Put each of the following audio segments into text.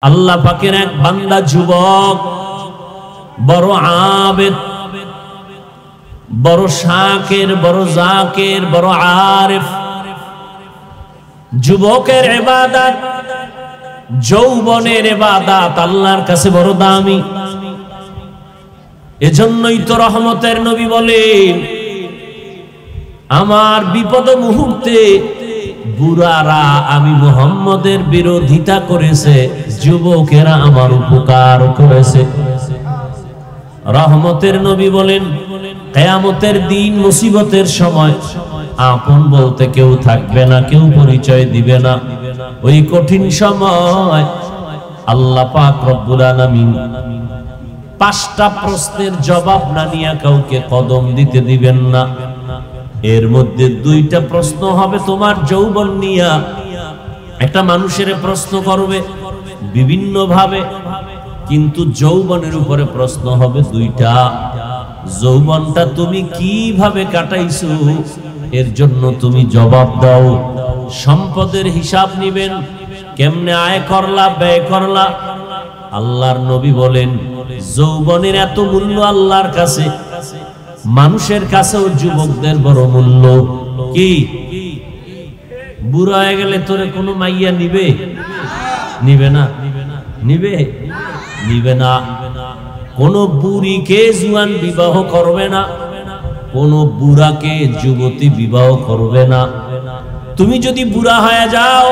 আল্লাহ পাকের এক বান্দা যুবক, বড় আবেদ, বড় শাকির, বড় জাকির, বড় আরিফ। যুবকের ইবাদত, যৌবনের ইবাদত আল্লাহর কাছে বড় দামি। এজন্যই তো রহমতের নবী বলেন, আমার বিপদ মুহূর্তে বুড়ারা আমি মুহাম্মদের বিরোধিতা করেছে, যুবকেরা আমার উপকার করেছে। রহমতের নবী বলেন, কিয়ামতের দিন মুসিবতের সময় আপন বলতে কেউ থাকবে না, কেউ পরিচয় দিবে না। ওই কঠিন সময় আল্লাহ পাক রব্বুল আলামিন 5টা প্রশ্নের জবাব না নিয়ে কাউকে কদম দিতে দিবেন না। এর মধ্যে 2টা প্রশ্ন হবে তোমার যৌবন নিয়া। একটা মানুষের প্রশ্ন করবে বিভিন্ন ভাবে, কিন্তু যৌবনের উপরে প্রশ্ন হবে 2টা। যৌবনটা তুমি কিভাবে কাটাইছো এর জন্য তুমি জবাব দাও। সম্পদের হিসাব নিবেন, কেমনে আয় করলা, ব্যয় করলা। আল্লাহর নবী বলেন, যৌবনের এত মূল্য আল্লাহর কাছে, মানুষের কাছেও যুবকদের বড় মূল্য। কি বুড়া হয়ে গেলে তোরে কোনো মাইয়া নিবে? নিবে না। নিবে? নিবে না। কোন বুড়িকে জুয়ান বিবাহ করবে না, কোন বুড়াকে যুবতী বিবাহ করবে না। তুমি যদি বুড়া হয়ে যাও,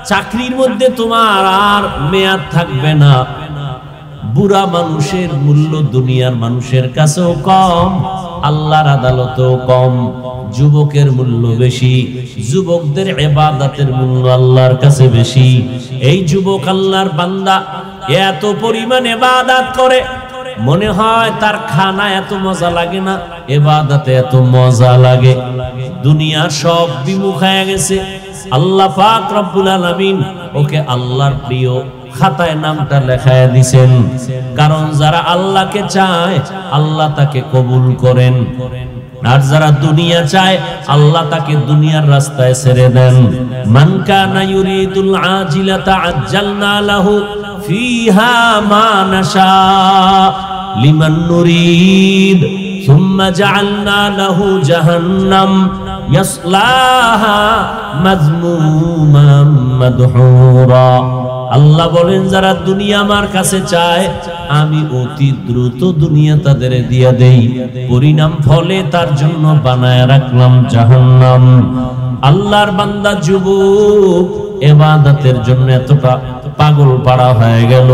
চাকরির মধ্যে তোমার আর মেয়াদ থাকবে না। বুড়া মানুষের মূল্য দুনিয়ার মানুষের কাছেও কম, আল্লাহর আদালতেও কম। যুবকের মূল্য বেশি, যুবকদের ইবাদতের মূল্য আল্লাহর কাছে বেশি। এই যুবক আল্লাহর বান্দা এত পরিমাণ ইবাদত করে, মনে হয় তার খানা এত মজা লাগে না, ইবাদতে এত মজা লাগে। দুনিয়া সব বিমুখ হয়ে গেছে। আল্লাহ পাক রব্বুল আলামিন ওকে আল্লাহর প্রিয় খাতায় নামটা লেখায় দিছেন। কারণ যারা আল্লাহকে চায় আল্লাহ তাকে কবুল করেন, আর যারা দুনিয়া চায় আল্লাহ তাকে দুনিয়ার রাস্তায় ছেড়ে দেন। মান কানা ইউরিদুল আজিলাতা আজ্জালনা লাহু ফিহা মা নাশা লিমান নুরিদ সুম্মা জাআলনা লাহু জাহান্নাম ইয়াসলাহা মাযমুমান মাদহুরা। আল্লাহ বলেন, যারা দুনিয়া আমার কাছে চায় আমি অতি দ্রুত দুনিয়া তাদের দিয়ে দেই, পরিণাম ফলে তার জন্য বানায় রাখলাম জাহান্নাম। আল্লাহর বান্দা যুবক ইবাদতের জন্য এতটা পাগল পাড়া হয়ে গেল,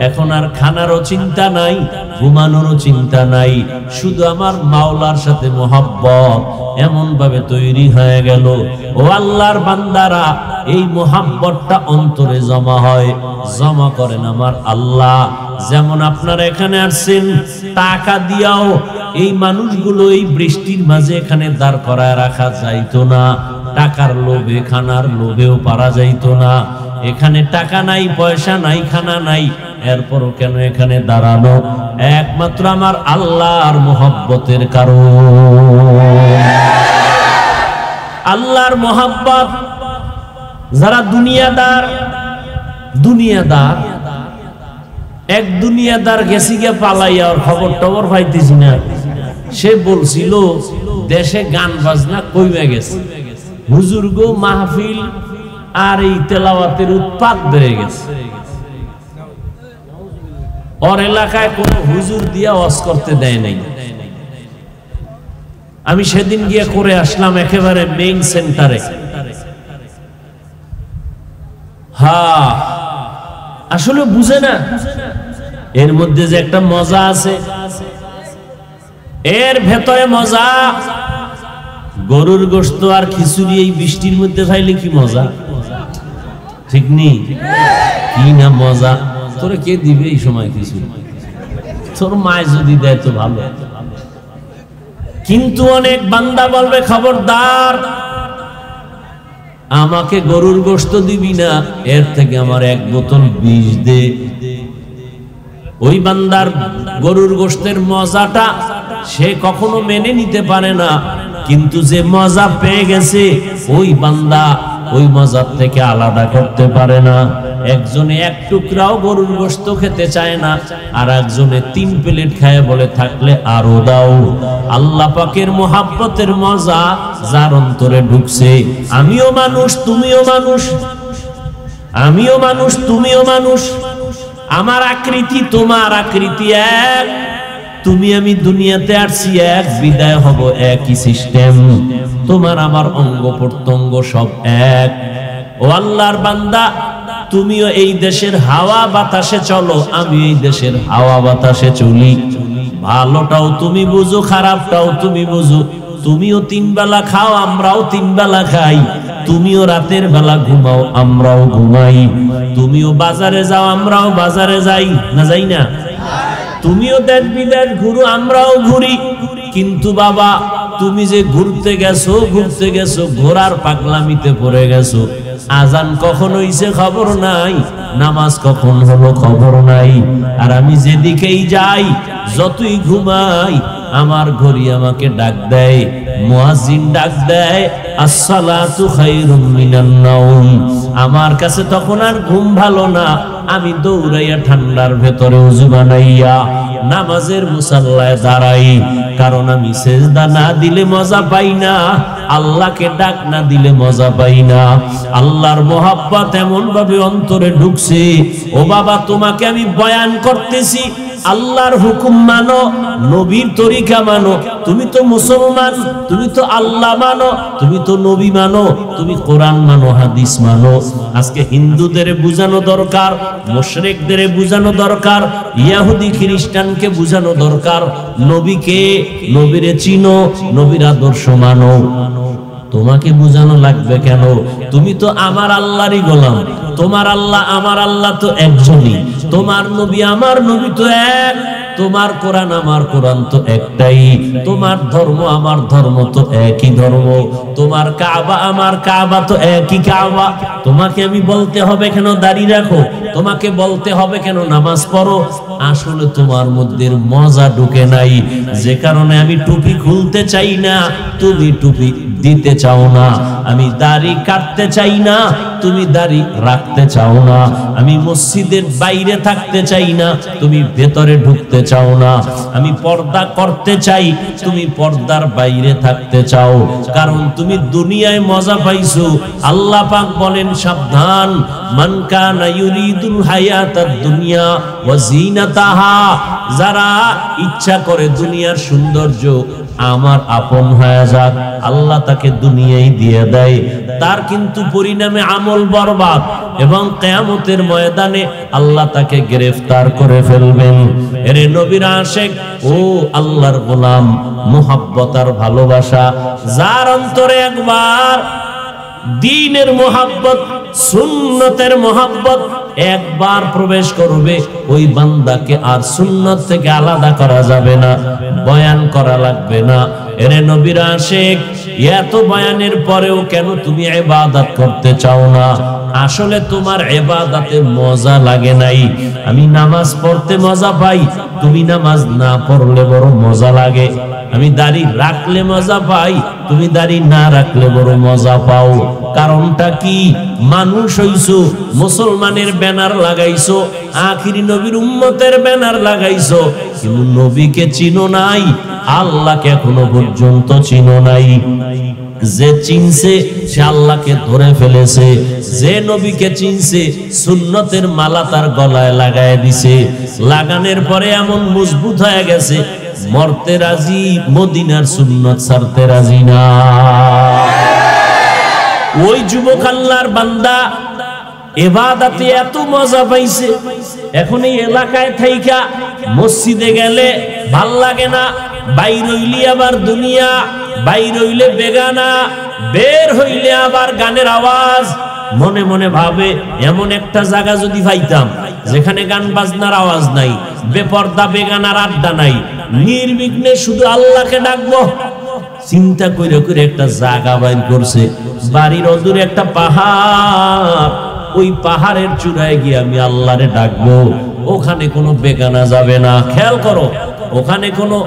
এখন আর খানারও চিন্তা নাই, ঘুমানোরও চিন্তা নাই, শুধু আমার মাওলার সাথে মোহাব্বত এমন ভাবে তৈরি হয়ে গেল। ও আল্লাহর বান্দারা, এই মোহাব্বতটা অন্তরে জমা হয়, জমা করেন আমার আল্লাহ। যেমন আপনারা এখানে আসছেন টাকা দিয়াও, এই মানুষগুলো এই বৃষ্টির মাঝে এখানে দাঁড় করায় রাখা যাইতো না, টাকার লোভে খানার লোভেও পারা যাইতো না। এখানে টাকা নাই, পয়সা নাই, খানা নাই, এরপরও কেন এখানে দাঁড়ানো? একমাত্র আমার আল্লাহর মোহাব্বতের কারণ। আল্লাহর মোহাব্বত। যারা দুনিয়াদার, দুনিয়াদার এক দুনিয়াদার গেছি গিয়ে পালাইয়া, ওর খবর টবর পাইতেছি না। সে বলছিল দেশে গান বাজনা কইমে গেছে, হুজুর গো মাহফিল আর এই তেলাওয়াতের উৎপাত বেড়ে গেছে। ওর এলাকায় কোন হুজুর দিয়া ওয়াজ করতে দেয় নাই। আমি সেদিন গিয়ে করে আসলাম একেবারে মেইন সেন্টারে। হ্যাঁ, আসলে বুঝে না এর মধ্যে যে একটা মজা আছে, এর ভেতরে মজা। গরুর গোশত আর খিচুড়ি এই বৃষ্টির মধ্যে খাইলে কি মজা, ঠিক নেই? কি না মজা। তোরে কে দিবে এই সময় খিচুড়ি? তোর মায় যদি দেয় তো ভালো। কিন্তু অনেক বান্দা বলবে, খবরদার, আমাকে গরুর গোশত দিবি না, এর থেকে আমার 1 বোতল বিষ দে। ওই বান্দার গরুর গোশতের মজাটা সে কখনো মেনে নিতে পারে না, কিন্তু যে মজা পেয়ে গেছে ওই বান্দা ওই মজার থেকে আলাদা করতে পারে না। একজনে এক টুকরাও গরুর গোশত খেতে চায় না, আর একজনে 3 প্লেট খায় বলে থাকলে আরো দাও। আল্লাহ পাকের মোহাব্বতের মজা যার অন্তরে ঢুকছে, আমিও মানুষ তুমিও মানুষ, আমিও মানুষ তুমিও মানুষ, আমার আকৃতি তোমার আকৃতি এক, তুমি আমি দুনিয়াতে আসছি এক, বিদায় হব একই সিস্টেম, তোমার আমার অঙ্গ প্রত্যঙ্গ সব এক। ও আল্লাহর বান্দা, তুমিও এই দেশের হাওয়া বাতাসে চলো, আমি এই দেশের হাওয়া বাতাসে চলি। ভালোটাও তুমি বুঝো, খারাপটাও তুমি বুঝো। তুমিও 3 বেলা খাও, আমরাও 3 বেলা খাই। তুমিও রাতের বেলা ঘুমাও, আমরাও ঘুমাই। তুমিও বাজারে যাও, আমরাও বাজারে যাই, না যাই না? তুমিও দেশ বিদেশ ঘুরো, আমরাও ঘুরি। কিন্তু বাবা, তুমি যে ঘুরতে গেছো ঘোড়ার পাগলামিতে পড়ে গেছো। আজান কখন হইছে খবর নাই, নামাজ কখন হলো খবর নাই। আর আমি যেদিকেই যাই, যতই ঘুমাই, আমার ঘড়ি আমাকে ডাক দেয়, মুয়াজ্জিন ডাক দেয়, আসসালাতু খায়রুম মিনান নাওম। আমার কাছে তখন আর ঘুম ভালো না, আমি দৌড়াইয়া ঠান্ডার ভেতরে ওযু বানাইয়া নামাজের মুসাল্লায় দাঁড়াই। কারণ আমি সেজদা না দিলে মজা পাই না, আল্লাহকে ডাক না দিলে মজা পাই না। আল্লাহর মোহাব্বত এমন ভাবে অন্তরে ঢুকছে। ও বাবা, তোমাকে আমি বয়ান করতেছি, আল্লাহর হুকুম মানো, নবীর তরিকা মানো। তুমি তো মুসলমান, তুমি তো আল্লাহ মানো, তুমি তো নবী মানো, তুমি কোরআন মানো, হাদিস মানো। আজকে হিন্দুদের বুঝানো দরকার, মুশরিকদের বুঝানো দরকার, ইহুদি খ্রিস্টানকে বুঝানো দরকার, নবীকে, নবীরে চিনো, নবীর আদর্শ মানো। তোমাকে বুঝানো লাগবে কেন? তুমি তো আমার আল্লাহরই গোলাম। তোমার আল্লাহ আমার আল্লাহ তো একজনই, তোমার নবী আমার নবী তো এক, তোমার কোরআন আমার কোরআন তো একটাই, তোমার ধর্ম আমার ধর্ম তো একই ধর্ম, তোমার কাবা আমার কাবা তো একই কাবা। তোমাকে আমি বলতে হবে কেন দাড়ি রাখো? তোমাকে বলতে হবে কেন নামাজ পড়ো? আসলে তোমার মধ্যে মজা ঢুকে নাই, যে কারণে আমি টুপি খুলতে চাই না, তুমি টুপি দিতে চাও না। আমি দাড়ি কাটতে চাই না, তুমি দাড়ি রাখতে চাও না। আমি মসজিদের বাইরে থাকতে চাই না, তুমি ভেতরে ঢুকতে চাও না। আমি পর্দা করতে চাই, তুমি পর্দার বাইরে থাকতে চাও। কারণ তুমি দুনিয়ায় মজা পাইছো। আল্লাহ পাক বলেন, সাবধান, মান কানা ইউরিদুল হায়াতাদ দুনিয়া ওয়া জিনাতাহা, যারা ইচ্ছা করে দুনিয়ার সৌন্দর্য আমার আপন হয়ে যাক, আল্লাহ তাকে দুনিয়ায় দিয়ে দেয়, তার কিন্তু পরিণামে আমল বরবাদ, এবং কিয়ামতের ময়দানে আল্লাহ তাকে গ্রেফতার করে ফেলবেন। এরে নবীর আশিক ও আল্লাহর গোলাম, মুহাব্বত আর ভালোবাসা যার অন্তরে একবার দ্বীনের মুহাব্বত, সুন্নতের মুহাব্বত একবার প্রবেশ করবে, ওই বান্দাকে আর সুন্নত থেকে আলাদা করা যাবে না, বয়ান করা লাগবে না। এরে নবীর আশিক, এত বয়ানের পরেও কেন তুমি ইবাদত করতে চাও না? আসলে তোমার ইবাদতে মজা লাগে নাই। আমি নামাজ পড়তে মজা পাই, তুমি নামাজ না পড়লে বড় মজা লাগে। আমি দাড়ি রাখলে মজা পাই, তুমি দাড়ি না রাখলে বড় মজা পাও। কারণটা কি? মানুষ হইছো, মুসলমানের ব্যানার লাগাইছো, আখিরি নবীর উম্মতের ব্যানার লাগাইছো, কিন্তু নবীকে চিনো নাই, আল্লাহকে এখনো পর্যন্ত চিনো নাই। যে চিনছে সে আল্লাহকে ধরে ফেলেছে, যে নবীকে চিনছে সুন্নতের মালা তার গলায় লাগায় দিছে, লাগানোর পরে এমন মজবুত হয়ে গেছে, মরতে রাজি, মদিনার সুন্নত ছাড়তে রাজি না। ওই যুবক আল্লাহর বান্দা ইবাদতে এত মজা পাইছে, এখন এই এলাকায় থাইকা মসজিদে গেলে ভাল লাগে না, বাইর হইলে আবার দুনিয়া, বাইর হইলে বেগানা, বের হইলে আবার গানের আওয়াজ। মনে মনে ভাবে, এমন একটা জায়গা যদি পাইতাম যেখানে গান বাজনার আওয়াজ নাই, বেপর্দা বেগানার আড্ডা নাই, নির্বিঘ্নে শুধু আল্লাহকে ডাকবো। চিন্তা করে করে একটা জায়গা বাইর করছে, বাড়ির অদূরে একটা পাহাড়, ওই পাহাড়ের চূড়ায় গিয়ে আমি আল্লাহরে ডাকবো। ওখানে কোনো বেগানা যাবে না, খেয়াল করো, ওখানে কোনো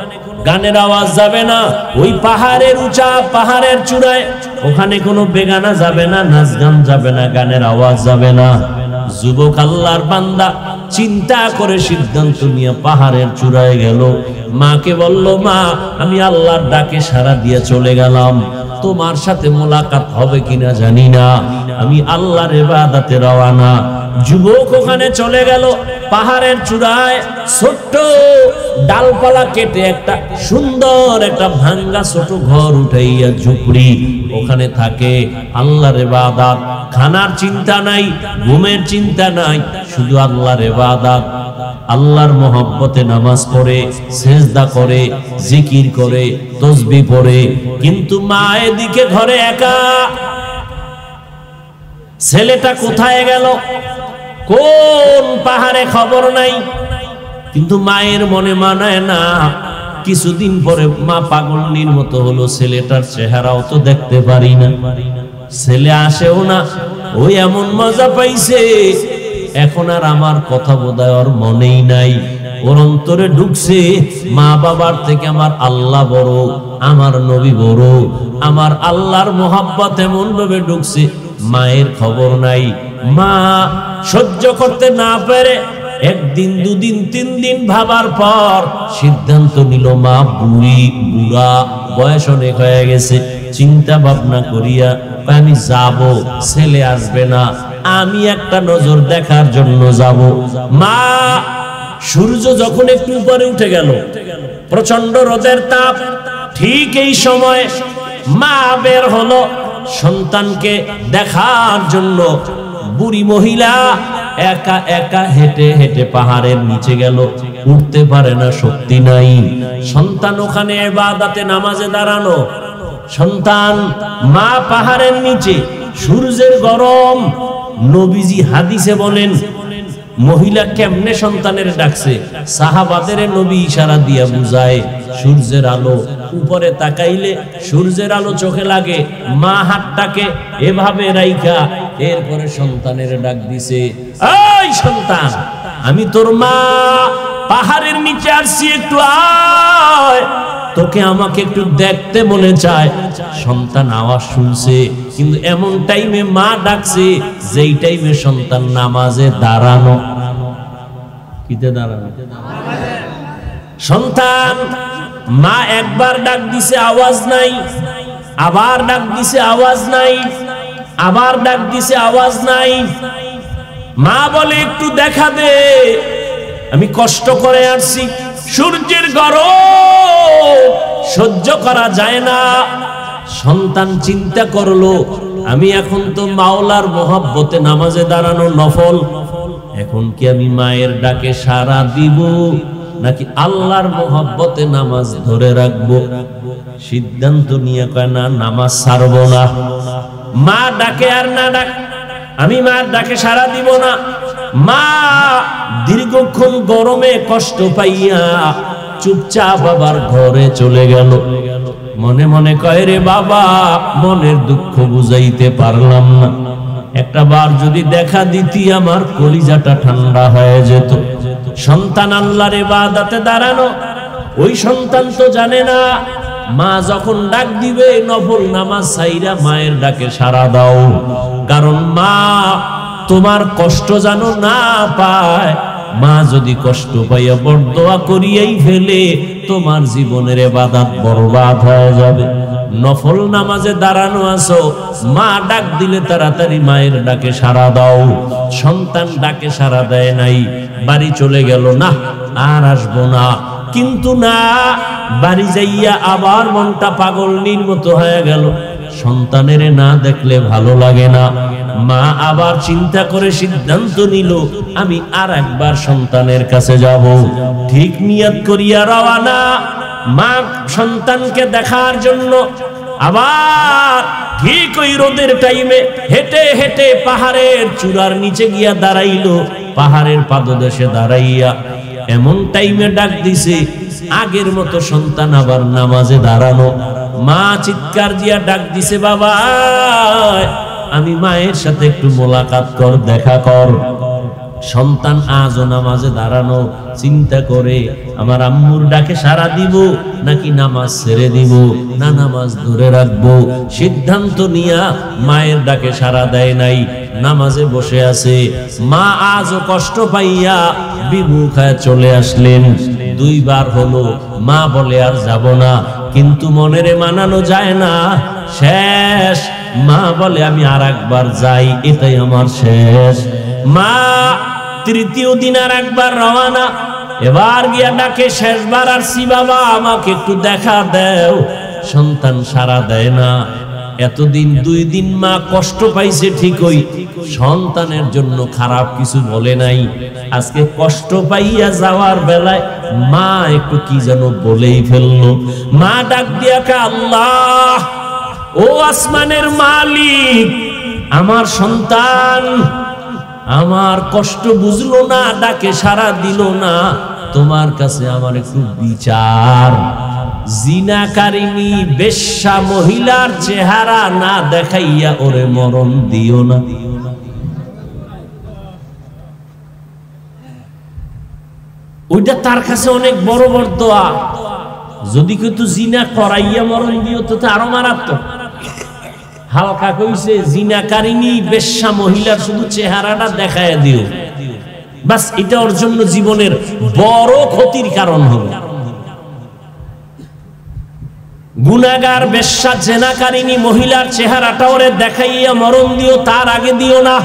গানের আওয়াজ যাবে না। ওই পাহাড়ের উঁচা, পাহাড়ের চূড়ায়, ওখানে কোনো বেগানা যাবে না, নাচ গান যাবে না, গানের আওয়াজ যাবে না। যুবক আল্লাহর বান্দা চিন্তা করে সিদ্ধান্ত নিয়ে পাহাড়ের চূড়ায় গেল। মাকে বলল, মা আমি আল্লাহর ডাকে সাড়া দিয়ে চলে গেলাম, তোমার সাথে মোলাকাত হবে কিনা জানি না, আমি আল্লাহর ইবাদতে রওনা। যুবক ওখানে চলে গেল পাহাড়ের চূড়ায়, ছোট্ট ডালপালা কেটে একটা সুন্দর একটা ভাঙ্গা ছোট ঘর উঠাইয়া ঝুপড়ি, ওখানে থাকে। আল্লাহর ইবাদত, খানার চিন্তা নাই, ঘুমের চিন্তা নাই, শুধু আল্লাহর ইবাদত। আল্লাহর মহব্বতে নামাজ পড়ে, সেজদা করে, জিকির করে, তাসবিহ পড়ে। কিন্তু মা এদিকে ঘরে একা। ছেলেটা কোথায় গেল, কোন পাহাড়ে, খবর নাই। কিন্তু মায়ের মনে মানায় না। কিছুদিন পরে মা পাগলনির মতো হলো, ছেলেটার চেহারাও তো দেখতে পারি না, ছেলে আসেও না। ওই এমন মজা পাইছে, এখন আর আমার কথা বোধহয় ওর মনেই নাই। ওর অন্তরে ঢুকছে মা বাবার থেকে আমার আল্লাহ বড়, আমার নবী বড়। আমার আল্লাহর মোহাব্বত এমন ভাবে ঢুকছে, মায়ের খবর নাই। মা সহ্য করতে না পেরে একদিন, দুদিন, 3 দিন ভাবার পর সিদ্ধান্ত নিল, মা বুড়া, বয়স অনেক হয়ে গেছে। চিন্তা ভাবনা করিয়া আমি যাব, ছেলে আসবে না, আমি একটা নজর দেখার জন্য যাব। মা সূর্য যখন একটু উপরে উঠে গেল, প্রচন্ড রোদের তাপ, ঠিক এই সময় মা বের হলো সন্তানকে দেখার জন্য। বুড়ি মহিলা একা একা হেঁটে হেঁটে পাহাড়ের নিচে গেল, উঠতে পারে না, শক্তি নাই। সন্তান ওখানে ইবাদতে নামাজে দাঁড়ানো, সন্তান, মা পাহাড়ের নিচে, সূর্যের গরম। নবীজি হাদিসে বলেন, মহিলা কেমনে সন্তানের ডাকছে, সাহাবাদের নবী ইশারা দিয়া বুঝায়। সূর্যের আলো উপরে তাকাইলে সূর্যের আলো চোখে লাগে, মা হাতটাকে এভাবে রাইখা এরপরে সন্তানের ডাক দিছে, এই সন্তান, আমি তোর মা, পাহাড়ের নিচে আসছি, একটু আয়, তোকে আমাকে একটু দেখতে মনে চায়। সন্তান আওয়াজ শুনছে, কিন্তু এমন টাইমে মা ডাকছে যেই টাইমে সন্তান নামাজে দাঁড়ানো। কিতে দাঁড়ানো? সন্তান, মা একবার ডাক দিছে, আওয়াজ নাই, আবার ডাক দিছে, আওয়াজ নাই, আবার ডাক দিছে, আওয়াজ নাই। মা বলে, একটু দেখা দে, আমি কষ্ট করে আসছি, সূর্যের গরম সহ্য করা যায় না। সন্তান চিন্তা করলো, আমি এখন তো মাওলার মহব্বতে নামাজে দাঁড়ানো নফল, এখন কি আমি মায়ের ডাকে সাড়া দিব নাকি আল্লাহর মহব্বতে নামাজ ধরে রাখবো? সিদ্ধান্ত নিয়ে কয়, না, নামাজ ছাড়বো না। মা ডাকে আর না ডাক, আমি মার ডাকে সাড়া দিব না। মা দীর্ঘক্ষণ গরমে কষ্ট পাইয়া চুপচাপ আবার ঘরে চলে গেল। মনে মনে কয়, রে বাবা, মনের দুঃখ বুঝাইতে পারলাম না, একটা বার যদি দেখা দিতি আমার কলিজাটা ঠান্ডা হয়ে যেত। সন্তান আল্লাহর ইবাদতে দাঁড়ানো, ওই সন্তান তো জানে না মা যখন ডাক দিবে নফল নামাজ ছাইরা মায়ের ডাকে সাড়া দাও, কারণ মা তোমার কষ্ট জানো না পায়। মা যদি কষ্ট পাইয়া বরদোয়া করিয়াই ফেলে, তোমার জীবনের ইবাদত বরবাদ হয়ে যাবে। নফল নামাজে দাঁড়ানো আছো, মা ডাক দিলে তাড়াতাড়ি মায়ের ডাকে সাড়া দাও। সন্তান ডাকে সাড়া দেয় নাই, বাড়ি চলে গেল, না আর আসবো না। কিন্তু না, বাড়ি যাইয়া আবার মনটা পাগলনির মতো হয়ে গেল। সন্তানের না দেখলে ভালো লাগে না। মা আবার চিন্তা করে সিদ্ধান্ত নিল, আমি আর একবার সন্তানের কাছে যাব। ঠিক নিয়ত করিয়া রওনা, মা সন্তানকে দেখার জন্য আবার ঠিক ওই রোদের টাইমে হেঁটে হেঁটে পাহাড়ের চূড়ার নিচে গিয়া দাঁড়াইল। পাহাড়ের পাদদেশে দাঁড়াইয়া এমন টাইমে ডাক দিছে, আগের মতো সন্তান আবার নামাজে দাঁড়ানো। মা চিৎকার দিয়া ডাক দিছে, বাবা, আমি মায়ের সাথে একটু মোলাকাত কর, দেখা কর। সন্তান আজও নামাজে দাঁড়ানো চিন্তা করে আমার আম্মুর ডাকে সাড়া দিব নাকি নামাজ ছেড়ে দিব, না নামাজ ধরে রাখবো। সিদ্ধান্ত নিয়া মায়ের ডাকে সাড়া দেয় নাই, নামাজে বসে আছে। মা আজও কষ্ট পাইয়া বিমুখ হয়ে চলে আসলেন। দুইবার হলো, মা বলে আর যাব না, কিন্তু মনেরে মানানো যায় না। শেষ মা বলে আমি আর একবার যাই, এটাই আমার শেষ। মা তৃতীয় দিন আর একবার রওনা, এবার গিয়া ডাকে শেষবার আসছি বাবা আমাকে একটু দেখা দেও। সন্তান সাড়া দেয় না। এতদিন 2 দিন মা কষ্ট পাইছে ঠিকই, সন্তানের জন্য খারাপ কিছু বলে নাই। আজকে কষ্ট পাইয়া যাওয়ার বেলায় মা একটু কি যেন বলেই ফেললো। মা ডাক দিয়া কে আল্লাহ, ও আসমানের মালিক, আমার সন্তান আমার কষ্ট বুঝলো না, ডাকে সাড়া দিল না, তোমার কাছে আমার একটু বিচার। জিনাকারিনী বেশ্যা মহিলার চেহারা না দেখাইয়া ওরে মরণ দিও না। ওইটা তার কাছে অনেক বড় বড় দোয়া। যদি কিন্তু জিনা করাইয়া মরণ দিও তো আরো মারাত্মক। হালকা কইছে জিনাকারিনী বেশ্যা মহিলার শুধু চেহারাটা দেখাইয়া দিও, বাস এটা ওর জন্য জীবনের বড় ক্ষতির কারণ হবে। গুনাহগার বেশ্যা জেনাকারিনী মহিলার চেহারাটা ওরে দেখাইয়া মরণ দিও, তার আগে দিও না।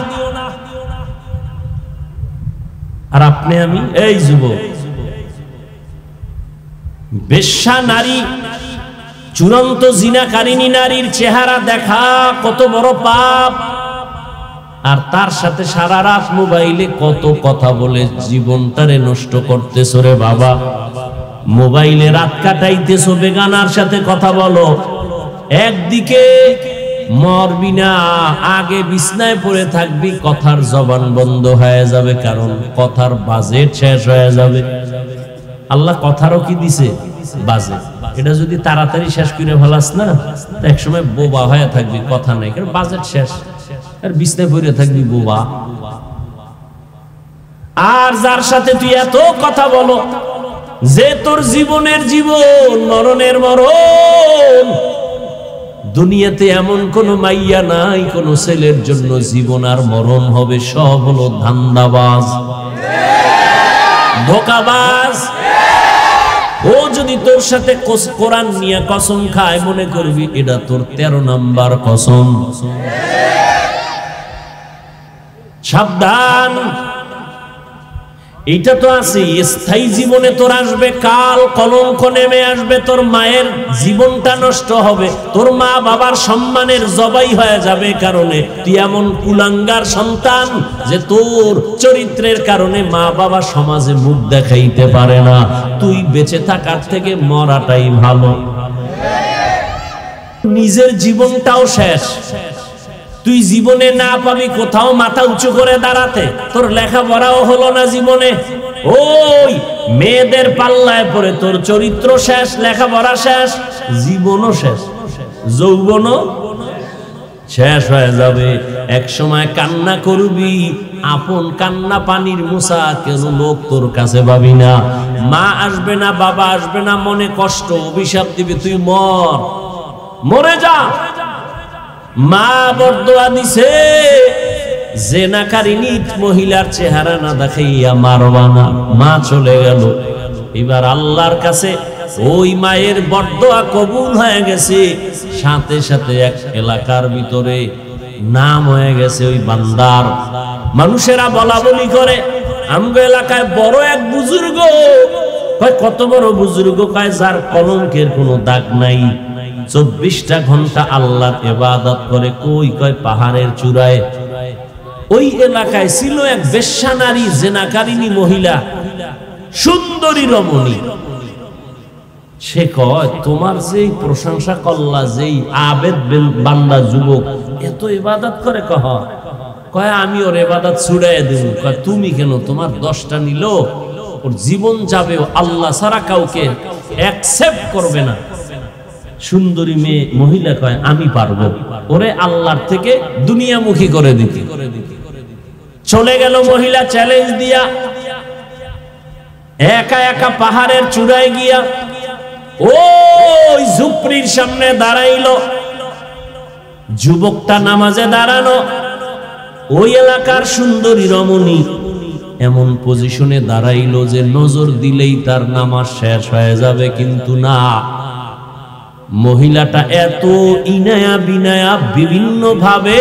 আর আপনি আমি এই যুবক, বেশ্যা নারী, চূড়ান্ত জিনাকারিনী নারীর চেহারা দেখা কত বড় পাপ। আর তার সাথে সারা রাত মোবাইলে কত কথা বলে জীবনটারে নষ্ট করতেছ রে বাবা। মোবাইলে রাত কাটাইতেছো, বেগানার সাথে কথা বলো। একদিকে মরবি না, আগে বিছনায় পড়ে থাকবি, কথার জবান বন্ধ হয়ে যাবে, কারণ কথার বাজেট শেষ হয়ে যাবে। আল্লাহ কথারও কি দিছে? বাজেট। এটা যদি তাড়াতাড়ি শেষ করে ফেলাস না, একসময় বোবা হয়ে থাকবি, কথা নাই, কারণ বাজেট শেষ, আর বিছনায় পড়ে থাকবি বোবা। আর যার সাথে তুই এত কথা বলো যে তোর জীবনের জীবন, মরণের মরণ, দুনিয়াতে এমন কোন মাইয়া নাই কোন ছেলের জন্য জীবন আর মরণ হবে, সব হলো ধান্দাবাজ, ধোঁকাবাজ। ও যদি তোর সাথে কোরআন নিয়ে কসম খায়, মনে করবি এটা তোর 13 নাম্বার কসম। সাবধান, এটা তো আছে স্থায়ী জীবনে তোর আসবে কাল, কলঙ্ক নেমে আসবে, তোর মায়ের জীবনটা নষ্ট হবে, তোর মা বাবার সম্মানের জবাই হয়ে যাবে, কারণে তুই এমন কুলাঙ্গার সন্তান যে তোর চরিত্রের কারণে মা বাবা সমাজে মুখ দেখাইতে পারে না। তুই বেঁচে থাকার থেকে মরাটাই ভালো। নিজের জীবনটাও শেষ, তুই জীবনে না পাবি কোথাও মাথা উঁচু করে দাঁড়াতে, তোর লেখাপড়াও হলো না জীবনে, ওই মেয়েদের পাল্লায় পড়ে তোর চরিত্র শেষ, লেখাপড়া শেষ, জীবনও শেষ, যৌবনও শেষ হয়ে যাবে। এক সময় কান্না করবি, আপন কান্না পানির মুসা, কেন লোক তোর কাছে পাবি না। মা আসবে না, বাবা আসবে না, মনে কষ্ট, অভিশাপ দিবে, তুই মরে যা। মা বরদোয়া দিছে, জেনাকারিনী মহিলার চেহারা না দেখাইয়া মারবা না। মা চলে গেল, এবার আল্লাহর কাছে ওই মায়ের বরদোয়া কবুল হয়ে গেছে। সাথে সাথে এক এলাকার ভিতরে নাম হয়ে গেছে ওই বান্দার। মানুষেরা বলা বলি করে, আমগো এলাকায় বড় এক বুজুর্গ। কয় কত বড় বুজুর্গ? কয় যার কলঙ্কের কোনো দাগ নাই, 24টা ঘন্টা আল্লাহর ইবাদত করে। কই? কয় পাহাড়ের চূড়ায়। ওই এলাকায় ছিল এক বেশ্যা নারী, জেনাকারিনী মহিলা, সুন্দরী রমণী। সে কয় তোমার যেই প্রশংসা করলা, যেই আবেদ বান্দা যুবক এত ইবাদত করে, কয় আমি ওর ইবাদত ছুড়াই দেব। কয় তুমি কেন? তোমার 10টা নিল, ওর জীবন যাবে, আল্লাহ ছাড়া কাউকে অ্যাকসেপ্ট করবে না। সুন্দরী মেয়ে মহিলা কয় আমি পারবো, ওরে আল্লাহর থেকে দুনিয়ামুখী করে দিতে। চলে গেল মহিলা চ্যালেঞ্জ দিয়া, একা একা পাহাড়ের চূড়ায় গিয়া ওই ঝুপড়ির সামনে দাঁড়াইলো। যুবকটা নামাজে দাঁড়ানো, ওই এলাকার সুন্দরী রমণী এমন পজিশনে দাঁড়াইলো যে নজর দিলেই তার নামাজ শেষ হয়ে যাবে, কিন্তু না, মহিলাটা এত ইনায়া বিনায়া বিভিন্ন ভাবে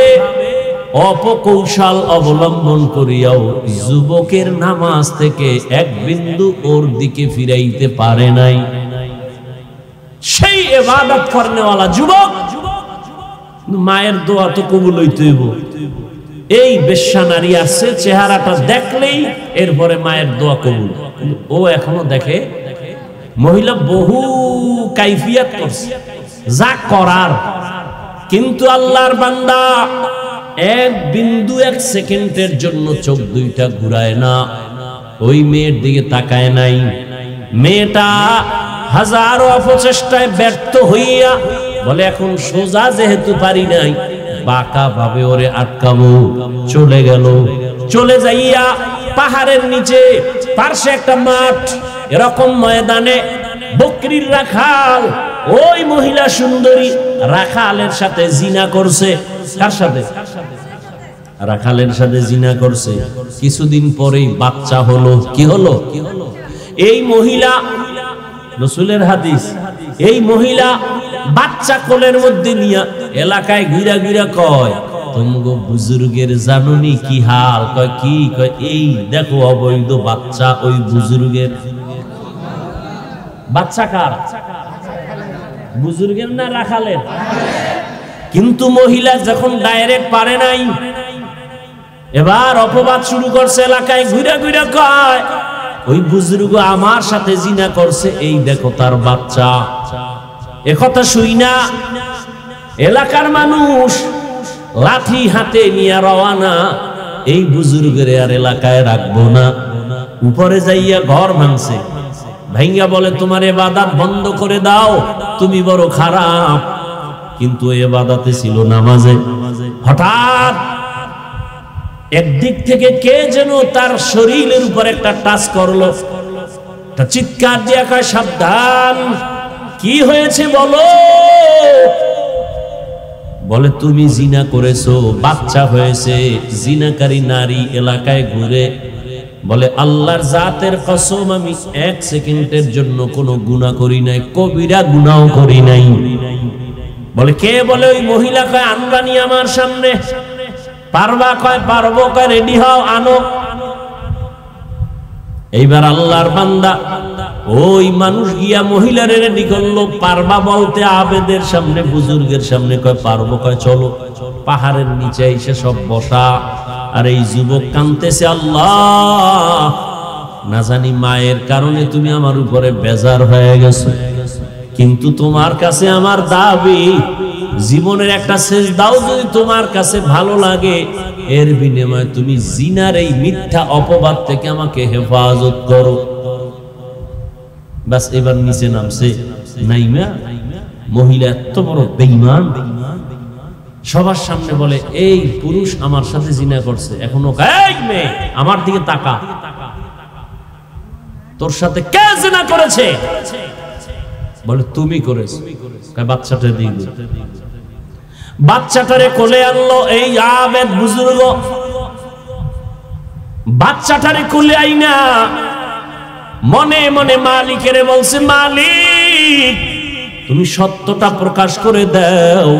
অপকৌশল অবলম্বন করিয়াও যুবকের নামাজ থেকে এক বিন্দু ওর দিকে ফিরাইতে পারে নাই। সেই ইবাদত করনেওয়ালা যুবক, মায়ের দোয়া তো কবুল হইতে হইব। এই বেশ্যা নারী আসছে, চেহারাটা দেখলেই এরপরে মায়ের দোয়া কবুল। ও এখনো দেখে মহিলা বহু কাইফিয়াত করছে যা করার, কিন্তু আল্লাহর বান্দা এক বিন্দু এক সেকেন্ডের জন্য চোখ দুইটা ঘুরায় না, ওই মেয়ের দিকে তাকায় নাই। মেয়েটা হাজারো অপচেষ্টায় ব্যর্থ হইয়া বলে এখন সোজা যেহেতু পারি নাই, বাঁকা ভাবে ওরে আটকাবো। চলে গেল, চলে যাইয়া পাহাড়ের নিচে পার্শ্বে একটা মাঠ, এরকম ময়দানে বকরির রাখাল ওই মহিলা সুন্দরী রাখালের সাথে জিনা করছে। কার সাথে? রাখালের সাথে জিনা করছে। কিছুদিন পরেই বাচ্চা হলো। কি হলো? এই মহিলা, রাসূলের হাদিস, এই মহিলা বাচ্চা কোলের মধ্যে নিয়া এলাকায় ঘুরা ঘুরা কয়, তোমগো বুজুর্গের জানুনি কি হাল? কয় কি? কয় এই দেখো অবৈধ বাচ্চা ওই বুজুর্গের। বাচ্চা কার? বুজুর্গের না রাখালের? কিন্তু মহিলা যখন ডাইরেক্ট পারে নাই, এবার অপবাদ শুরু করছে, এলাকায় ঘুরা ঘুরা কয় ওই বুজুর্গ আমার সাথে জিনা করছে, এই দেখো তার বাচ্চা। একথা শুই না এলাকার মানুষ লাঠি হাতে নিয়ে রওয়ানা, এই বুজুর্গের আর এলাকায় রাখবো না। উপরে যাইয়া ঘর ভাঙছে, ভাইঙ্গা বলে তোমার ইবাদত বন্ধ করে দাও, তুমি বড় খারাপ। কিন্তু ইবাদতে ছিল নামাজে। হঠাৎ একদিক থেকে কে যেন তার শরীরের উপর একটা টাচ করলো, তা চিৎকার দিয়ে কয় সাবধান, কি হয়েছে বলো? বলে তুমি জিনা করেছো, বাচ্চা হয়েছে। জিনাকারী নারী এলাকায় ঘুরে বলে আল্লাহর জাতের কসম আমি এক সেকেন্ডের জন্য কোনো গুনাহ করি নাই, কবিরা গুনাহ করি নাই। বলে কে? বলে ওই মহিলা। কয় আনবানি আমার সামনে। পারবা? কয় পারবো। কয় রেডি হও, আনো। এইবার আল্লাহর বান্দা ওই মানুষ গিয়া মহিলারে রেডি করলো। পারবা বলতে আবেদের সামনে, বুজুর্গের সামনে। কয় পারবো। কয় চলো। পাহাড়ের নিচে এসে সব বসা, আর এই যুবক কাঁদতেছে, আল্লাহ না জানি মায়ের কারণে তুমি আমার উপরে বেজার হয়ে গেছো, কিন্তু তোমার কাছে আমার দাবি জীবনের একটা সেজদাও যদি তোমার কাছে ভালো লাগে, এর বিনিময়ে তুমি জিনার এই মিথ্যা অপবাদ থেকে আমাকে হেফাজত করো। বাস এবার নিচে নামছে। নাইমা মহিলা এত বড় বেঈমান, সবার সামনে বলে এই পুরুষ আমার সাথে জিনা করছে। এখনো এই মেয়ে আমার দিকে তাকা, তোর সাথে কে জিনা করেছে? বলে তুমি করেছো। বাচ্চাটা দিয়ে দিল। বাচ্চাটারে কোলে আনলো এই আবেদ বুজুর্গ। বাচ্চাটারে কোলে আইনা মনে মনে মালিকের বলছে, মালিক তুমি সত্যটা প্রকাশ করে দাও।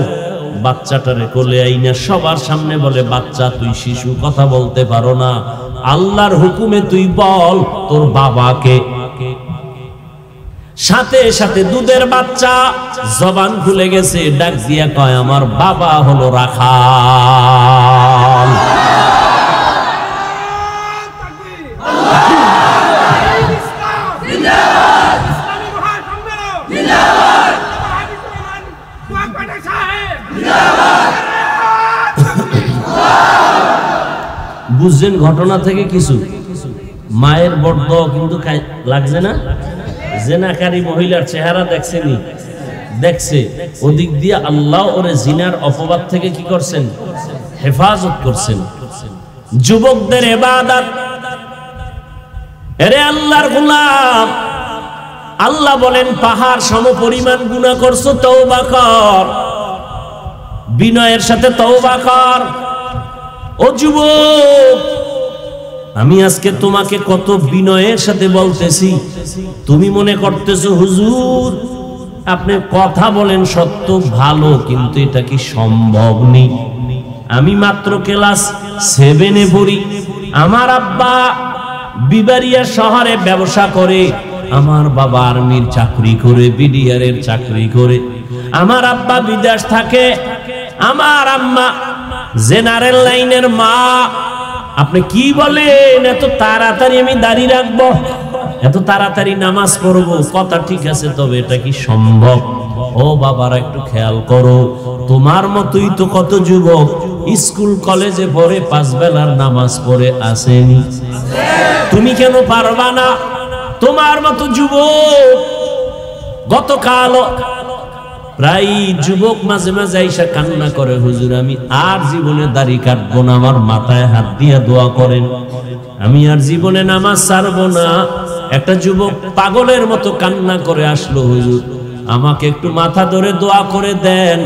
বাচ্চাটারে কোলে আইনা সবার সামনে বলে, বাচ্চা তুই শিশু, কথা বলতে পারো না, আল্লাহর হুকুমে তুই বল তোর বাবাকে। সাথে সাথে দুধের বাচ্চা জবান খুলে গেছে, ডাক দিয়া কয় আমার বাবা হলো রাখাল। বুঝছেন ঘটনা থেকে কিছু? মায়ের বড্ড কিন্তু লাগছে না? জিনাকারী মহিলার চেহারা দেখছেনি? দেখছে। ওদিক দিয়ে আল্লাহ ওরে জিনার অপবাদ থেকে কি করছেন? হেফাজত করছেন। যুবকদের ইবাদত। আরে আল্লাহর গোলাম, আল্লাহ বলেন পাহাড় সমপরিমাণ গুনাহ করছো, তওবা কর, বিনয়ের সাথে তওবা কর। ও যুবক, আমি আজকে তোমাকে কত বিনয়ের সাথে বলতেছি, তুমি মনে করতেছো হুজুর আপনি কথা বলেন সত্য ভালো, কিন্তু এটা কি সম্ভব নেই? আমি মাত্র ক্লাস 7-এ পড়ি, আমার আব্বা বিবারিয়া শহরে ব্যবসা করে, আমার বাবা আর্মির চাকরি করে, বিডিআর এর চাকরি করে, আমার আব্বা বিদেশ থাকে, আমার আম্মা জেনারেল লাইনের মা। আপনি কি বলেন এত তাড়াতাড়ি আমি দাড়ি রাখবো, এত তাড়াতাড়ি নামাজ পড়বো? কথা ঠিক আছে, তবে এটা কি সম্ভব? ও বাবারা একটু খেয়াল করো, তোমার মতোই তো কত যুবক স্কুল কলেজে পড়ে 5 বেলার নামাজ পড়ে আসেনি। তুমি কেন পারবা না? তোমার মতো যুবক গতকাল প্রায় যুবক মাঝে মাঝে আইসা কান্না করে, হুজুর আমি আর জীবনে দাড়ি কাটবো না, আমার মাথায় হাত দিয়া দোয়া করেন, আমি আর জীবনে নামাজ ছাড়বো না। একটা যুবক পাগলের মতো কান্না করে আসলো, হুজুর আমাকে একটু মাথা ধরে দোয়া করে দেন,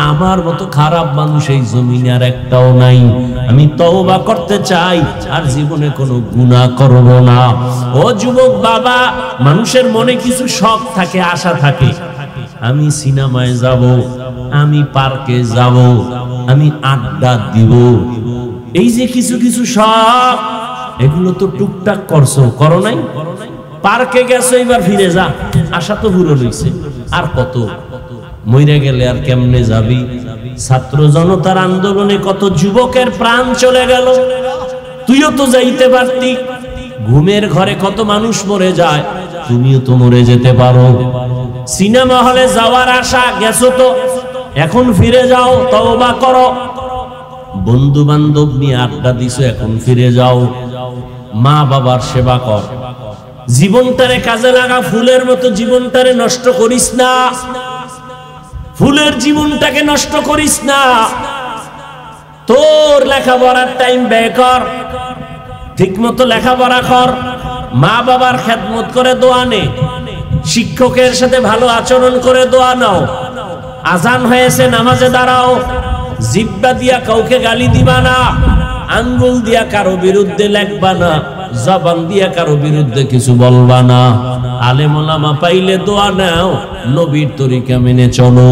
আমার মতো খারাপ মানুষ এই জমিনে আর একটাও নাই, আমি তওবা করতে চাই, আর জীবনে কোনো গুনাহ করব না। ও যুবক বাবা, মানুষের মনে কিছু শখ থাকে, আশা থাকে, আমি সিনেমায় যাব, আমি পার্কে যাব, আমি আড্ডা দিব, এই যে কিছু কিছু শখ, এগুলো তো টুকটাক করছো, করো নাই? পার্কে গেছো, এবার ফিরে যা, আশা তো পুরো হইছে, আর কত? মইরা গেলে আর কেমনে যাবি? ছাত্র জনতার আন্দোলনে কত যুবকের প্রাণ চলে গেল, তুইও তো যাইতে পারতি। ঘুমের ঘরে কত মানুষ মরে যায়, তুমিও তো মরে যেতে পারো। সিনেমা হলে যাওয়ার আশা, গেছো তো, এখন ফিরে যাও, তওবা করো। বন্ধু বান্ধব নিয়ে আড্ডা দিছো, এখন ফিরে যাও। মা বাবার সেবা কর, জীবনটারে কাজে লাগা, ফুলের মতো জীবনটারে নষ্ট করিস না, ফুলের জীবনটাকে নষ্ট করিস না। তোর লেখাপড়ার টাইম ব্যয় কর, ঠিক মতো লেখাপড়া কর, মা বাবার খেদমত করে দোয়া নে, শিক্ষকের সাথে ভালো আচরণ করে দোয়া নাও, আজান হয়েছে নামাজে দাঁড়াও, জিহ্বা দিয়া কাউকে গালি দিবা না, আঙ্গুল দিয়া কারো বিরুদ্ধে লেখবা না, জবান দিয়া কারো বিরুদ্ধে কিছু বলবা না। আলেম ওলামা পাইলে দোয়া নাও, নবীর তরিকা মেনে চলো।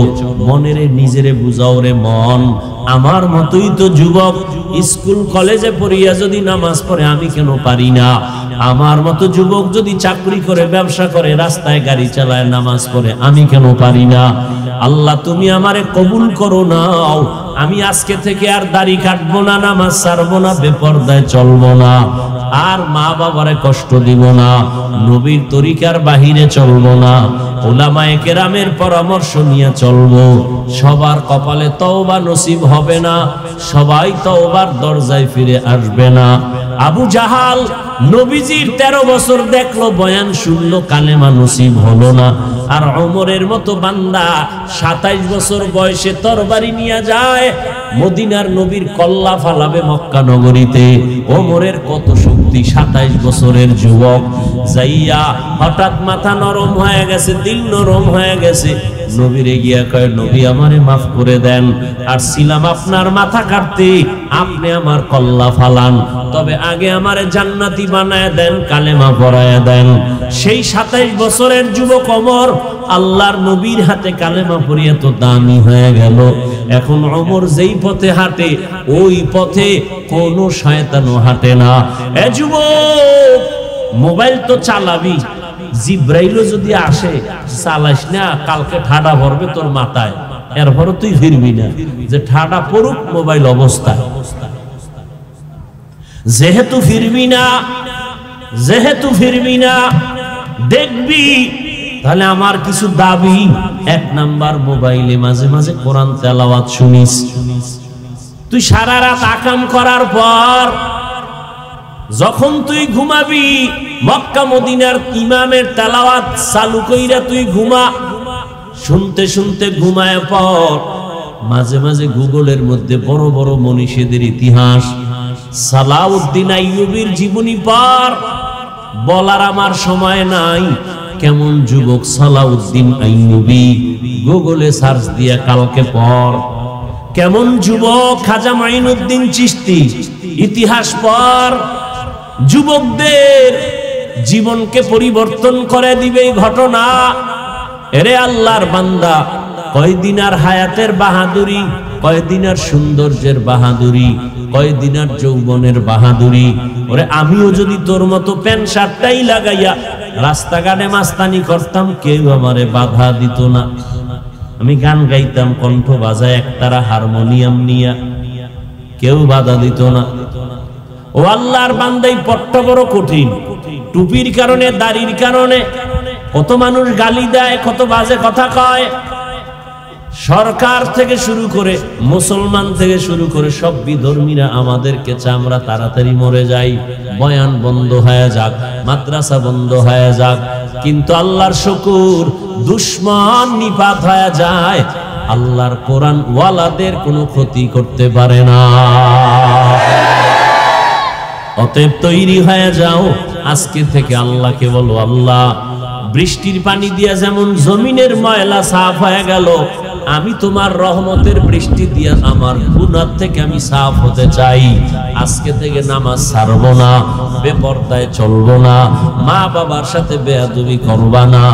মনেরে নিজেরে বুঝাও রে মন, আমার মতোই তো যুবক স্কুল কলেজে পড়িয়া যদি নামাজ পড়ে, আমি কেন পারি না? আমার মতো যুবক যদি চাকরি করে, ব্যবসা করে, রাস্তায় গাড়ি চালায়, নামাজ পড়ে, আমি কেন পারি না? আল্লাহ তুমি আমারে কবুল করো নাও, আমি আজকে থেকে আর দাড়ি কাটবো না, নামাজ ছাড়বো না, বেপরদায় চলবো না, আর মা বাবারে কষ্ট দিব না, নবীর তরিকার বাহিরে চলবো না, উলামায়ে কেরামের পরামর্শ নিয়ে চলবো। সবার কপালে তওবা নসিব হবে না, সবাই তওবার দরজায় ফিরে আসবে না। আবু জাহাল নবীজির 13 বছর দেখলো, বয়ান শুনলো, কালেমা নসিব হলো না। আর ওমরের মতো বান্দা 27 বছর বয়সে তরবারি নিয়ে যায়, মদিনার নবীর কল্লা ফালাবে মক্কা নগরীতে। ওমরের কত শক্তি, 27 বছরের যুবক যাইয়া হঠাৎ মাথা নরম হয়ে গেছে, দিল নরম হয়ে গেছে, নবীরে গিয়া কয়, নবী আমারে মাফ করে দেন, আর ছিলাম আপনার মাথা কাটতে, আপনি আমার কল্লা ফালান, তবে আগে আমারে জান্নাতি বানায় দেন, কালেমা পড়ায় দেন। সেই 27 বছরের যুবক ওমর আল্লাহর নবীর হাতে কালেমা পড়িয়া তো দামি হয়ে গেল। এখন ওমর যেই পথে হাঁটে, ওই পথে কোনো শয়তানও হাঁটে না। এ যুবক, মোবাইল তো চালাবি, জিব্রাইলও যদি আসে, চালাস না, কালকে ঠাডা ভরবে তোর মাথায়, এরপরও তুই ফিরবি না, যে ঠাডা পড়ুক মোবাইল অবস্থায়। যেহেতু ফিরবি না, দেখবি, তাহলে আমার কিছু দাবি। 1 নাম্বার, মোবাইলে মাঝে মাঝে কোরআন তেলাওয়াত শুনিস। তুই সারা রাত আকাম করার পর যখন তুই ঘুমাবি, মক্কা মদিনার ইমামের তেলাওয়াত চালু কইরা তুই ঘুমা, শুনতে শুনতে ঘুমায় পর। মাঝে মাঝে গুগলের মধ্যে বড় বড় মনীষীদের ইতিহাস, সালাউদ্দিন আইয়ুবীর জীবনী পার, বলার আমার সময় নাই। কেমন যুবক সালাউদ্দিন আইয়ুবী, গুগলে সার্চ দিয়া কালকে পর। কেমন যুবক খাজা মাইনুদ্দিন চিশতি, ইতিহাস পর। যুবকদের জীবনকে পরিবর্তন করে দিবে এই ঘটনা। এরে আল্লাহর বান্দা, কয়দিন আর হায়াতের বাহাদুরি, কয়দিন আর সৌন্দর্যের বাহাদুরি, কয়দিন আর যৌবনের বাহাদুরি। ওরে আমিও যদি তোর মতো প্যান্ট শার্টটাই লাগাইয়া রাস্তাঘাটে মাস্তানি করতাম, কেউ আমারে বাধা দিত না। আমি গান গাইতাম কণ্ঠ বাজায় একতারা হারমোনিয়াম নিয়া, কেউ বাধা দিত না। ও আল্লাহর বান্দা, এই পথটা বড় কঠিন। টুপির কারণে, দাড়ির কারণে কত মানুষ গালি দেয়, কত বাজে কথা কয়। সরকার থেকে শুরু করে, মুসলমান থেকে শুরু করে সব বিধর্মীরা আমাদেরকে চায় আমরা তাড়াতাড়ি মরে যাই, বয়ান বন্ধ হয়ে যাক, মাদ্রাসা বন্ধ হয়ে যাক। কিন্তু আল্লাহর শুকর, দুশ্মন নিপাত হয়ে যায়, আল্লাহর কোরআন ওয়ালাদের কোনো ক্ষতি করতে পারে না। অতএব তৈরি হয়ে যাও আজকে থেকে। আল্লাহকে বলো, আল্লাহ বৃষ্টির পানি দিয়া যেমন জমিনের ময়লা সাফ হয়ে গেল, আমি তোমার রহমতের বৃষ্টি দিয়া আমার গুনাহ থেকে আমি সাফ হতে চাই। আজকে থেকে নামাজ ছাড়বো না, বেপরদায় চলবো না, মা বাবার সাথে বেয়াদবি করবা না,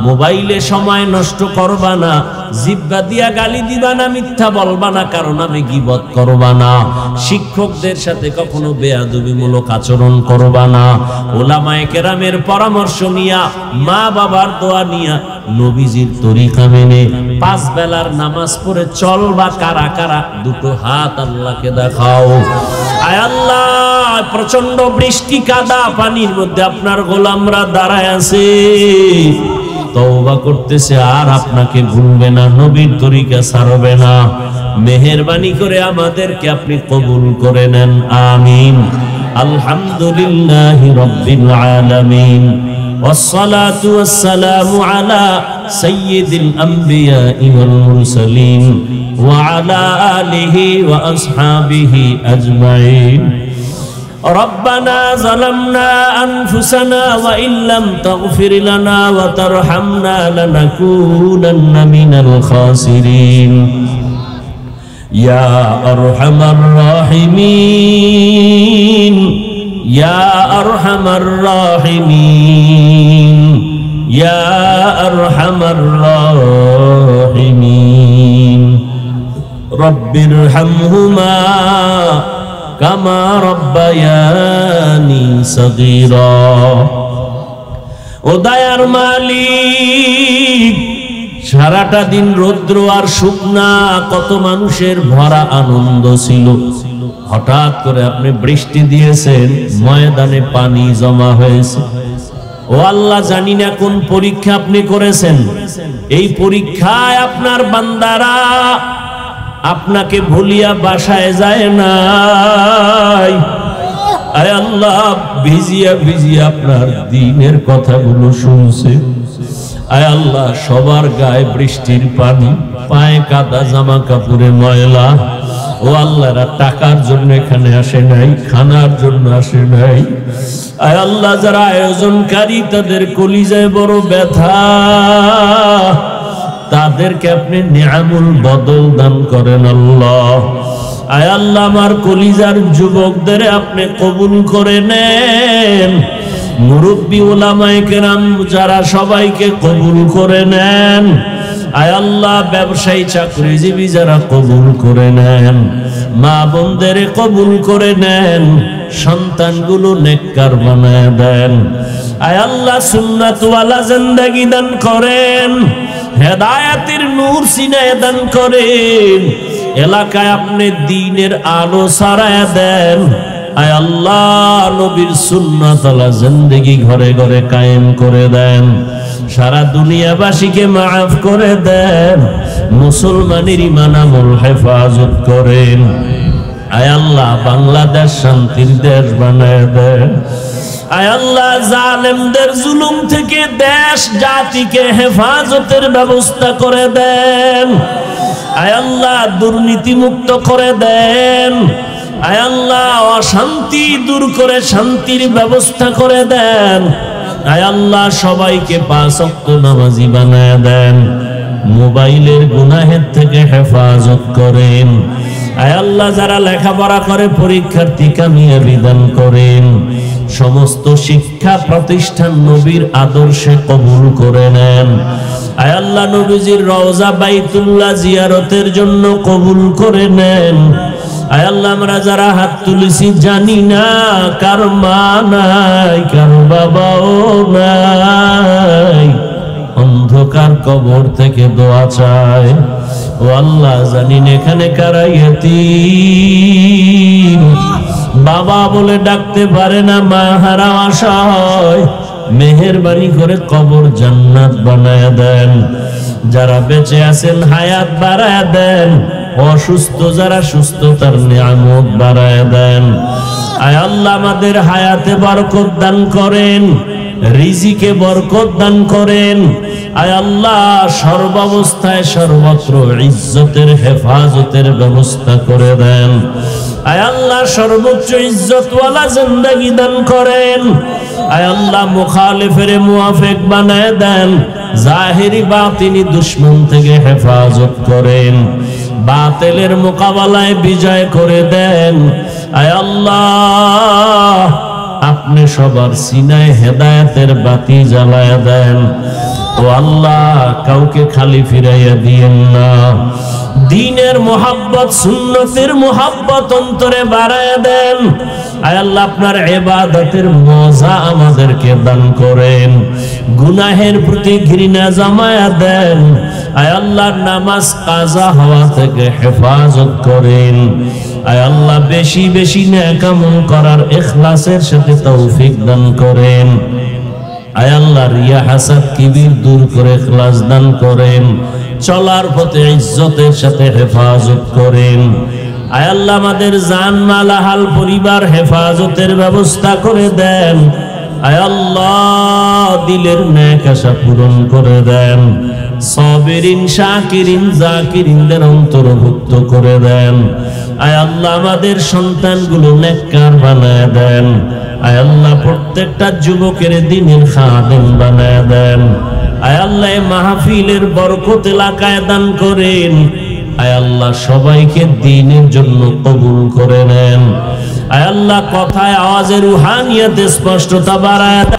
মোবাইলে সময় নষ্ট করবা না, জিহ্বা দিয়া গালি দিবা না, মিথ্যা বলবা না, কারণ আমি গীবত করবা না, শিক্ষকদের সাথে কখনো বেয়াদবিমূলক আচরণ করবা না, ওলামায়ে কেরামের পরামর্শ নিয়া, মা বাবার দোয়া নিয়া, নবীজির তরিকা মেনে 5 বেলার নামাজ পড়ে চলবা। কারা কারা? দুটো হাত আল্লাহকে দেখাও। আয় আল্লাহ, প্রচন্ড বৃষ্টি, কাদা পানির মধ্যে আপনার গোলামরা দাঁড়ায় আছে, তওবা করতেছে, আর আপনাকে ভুলবে না, নবীর তরিকা ছাড়বে না। মেহেরবানি করে আমাদেরকে আপনি কবুল করে নেন, আমিন। আলহামদুলিল্লাহি রাব্বিল আলামিন, والصلاة والسلام على سيد الأنبياء والمرسلين وعلى آله وأصحابه أجمعين. ربنا ظلمنا أنفسنا وإن لم تغفر لنا وترحمنا لنكونن من الخاسرين. يا أرحم الراحمين، يا أرحم الراحمين، يا أرحم الراحمين. رب ارحمهما كما ربياني صغيرا. ও দয়ার মালিক, সারাটা দিন রৌদ্র আর শুকনা, কত মানুষের ভরা আনন্দ ছিল। হঠাৎ করে আপনি বৃষ্টি দিয়েছেন, ময়দানে পানি জমা হয়েছে। ও আল্লাহ, জানি না কোন পরীক্ষা আপনি করেছেন। এই পরীক্ষায় আপনার বান্দারা আপনাকে ভুলিয়া বাসায় যায় নাই। আয় আল্লাহ, ভিজিয়া ভিজিয়া আপনার দ্বীনের কথাগুলো শুনছে। আয় আল্লাহ, সবার গায়ে বৃষ্টির পানি, পায়ে কাদা, জামা কাপড়ে ময়লা। ও আল্লাহ, টাকার জন্য এখানে আসে নাই, খানার জন্য আসে নাই। আয় আল্লাহ, যারা আয়োজনকারী তাদের কলিজায় বড় ব্যথা, তাদেরকে আপনি নিয়ামুল বদল দান করেন আল্লাহ। আয় আল্লাহ, আমার কলিজার যুবকদের আপনি কবুল করে নেন। মুরব্বী ওলামায়ে কেরাম যারা, সবাইকে কবুল করে নেন। আয় আল্লাহ, ব্যবসায়ী চাকরিজীবী যারা, কবুল করে নেন। মা বোনদের কবুল করে নেন, সন্তানগুলো নেককার বানায় দেন। আয় আল্লাহ, সুন্নাতওয়ালা জিন্দেগি দান করেন, হেদায়েতের নূর সিনায় দান করেন। এলাকায় আপনি দ্বীনের আলো ছড়ায় দেন। আয় আল্লাহ, নবীর সুন্নাতওয়ালা জিন্দেগি ঘরে ঘরে কায়েম করে দেন। সারা দুনিয়াবাসীকে মাফ করে দেন, মুসলমানের ঈমান আমল হেফাজত করেন। আয় আল্লাহ, বাংলাদেশ শান্তির দেশ বানায় দেন। আয় আল্লাহ, জালেমদের জুলুম থেকে দেশ জাতিকে হেফাজতের ব্যবস্থা করে দেন। আয় আল্লাহ, দুর্নীতি মুক্ত করে দেন। আয় আল্লাহ অশান্তি দূর করে শান্তির ব্যবস্থা করে দেন। আয় আল্লাহ সবাইকে 5 ওয়াক্ত নামাজি বানায় দেন। মোবাইলের গুনাহের থেকে হেফাজত করেন। আয় আল্লাহ যারা লেখাপড়া করে পরীক্ষার্থী কামিয়াবি দান করেন। সমস্ত শিক্ষা প্রতিষ্ঠান নবীর আদর্শে কবুল করে নেন। আয় আল্লাহ নবীজির রওজা বাইতুল্লাহ জিয়ারতের জন্য কবুল করে নেন। আয় আল্লাহ আমরা যারা হাত তুলেছি জানি না কার মা নাই, কার বাবাও নাই, অন্ধকার কবর থেকে দোয়া চায়। ও আল্লাহ জানি না এখানে কারা ইয়তীম, বাবা বলে ডাকতে পারে না, মা হারা অসহায়, মেহেরবানি করে কবর জান্নাত বানায় দেন। যারা বেঁচে আছেন হায়াত বাড়ায় দেন, অসুস্থ যারা সুস্থতার নিয়ামত বাড়ায় দেন। আয় আল্লাহ আমাদের হায়াতে বরকত দান করেন, রিজিকে বরকত দান করেন। আয় আল্লাহ সর্বাবস্থায় সর্বত্র ইজ্জতের হেফাজতের ব্যবস্থা করে দেন। আয় আল্লাহ সর্বোচ্চ ইজ্জতওয়ালা জিন্দেগি দান করেন। আয় আল্লাহ মুখালিফের মুওয়াফিক বানায় দেন। জাহিরি বাতিনি দুশমন থেকে হেফাজত করেন। বাতিলের মোকাবেলায় বিজয় করে দেন। আয় আল্লাহ আপনি সবার সিনায় হেদায়েতের বাতি জ্বালায় দেন। ও আল্লাহ কাউকে খালি ফিরাইয়া দিয়েন না। দ্বীনের মোহাব্বত সুন্নতের মোহাব্বত অন্তরে বাড়ায় দেন। আয় আল্লাহ আপনার ইবাদতের মজা আমাদেরকে দান করেন। গুনাহের প্রতি ঘৃণা জমায়া দেন। আয় আল্লাহ নামাজ কাজা হওয়া থেকে হেফাজত করেন। আয় আল্লাহ বেশি বেশি নেক আমল করার ইখলাসের সাথে তৌফিক দান করেন। আয় আল্লাহ রিয়া হাসাদ কিবির দূর করে ইখলাস দান করেন। চলার পথে ইজ্জতের সাথে হেফাজত করেন। আয় আল্লাহ আমাদের জান মাল আহাল পরিবার হেফাজতের ব্যবস্থা করে দেন। আয় আল্লাহ দিলের নেক আশা পূরণ করে দেন। সাবিরিন শাকিরিন জাকিরিনদের অন্তর্ভুক্ত করে দেন। আয় আল্লাহ আমাদের সন্তানগুলো নেককার বানায় দেন। আয় আল্লাহ প্রত্যেকটা যুবকের দ্বীনের খাদেম বানায় দেন। আয় আল্লাহ মাহফিলের বরকত এলাকায় দান করেন। আয় আল্লাহ সবাইকে দ্বীনের জন্য কবুল করে নেন। আয় আল্লাহ কথায় আওয়াজের রুহানিয়াতে স্পষ্টতা বাড়ায়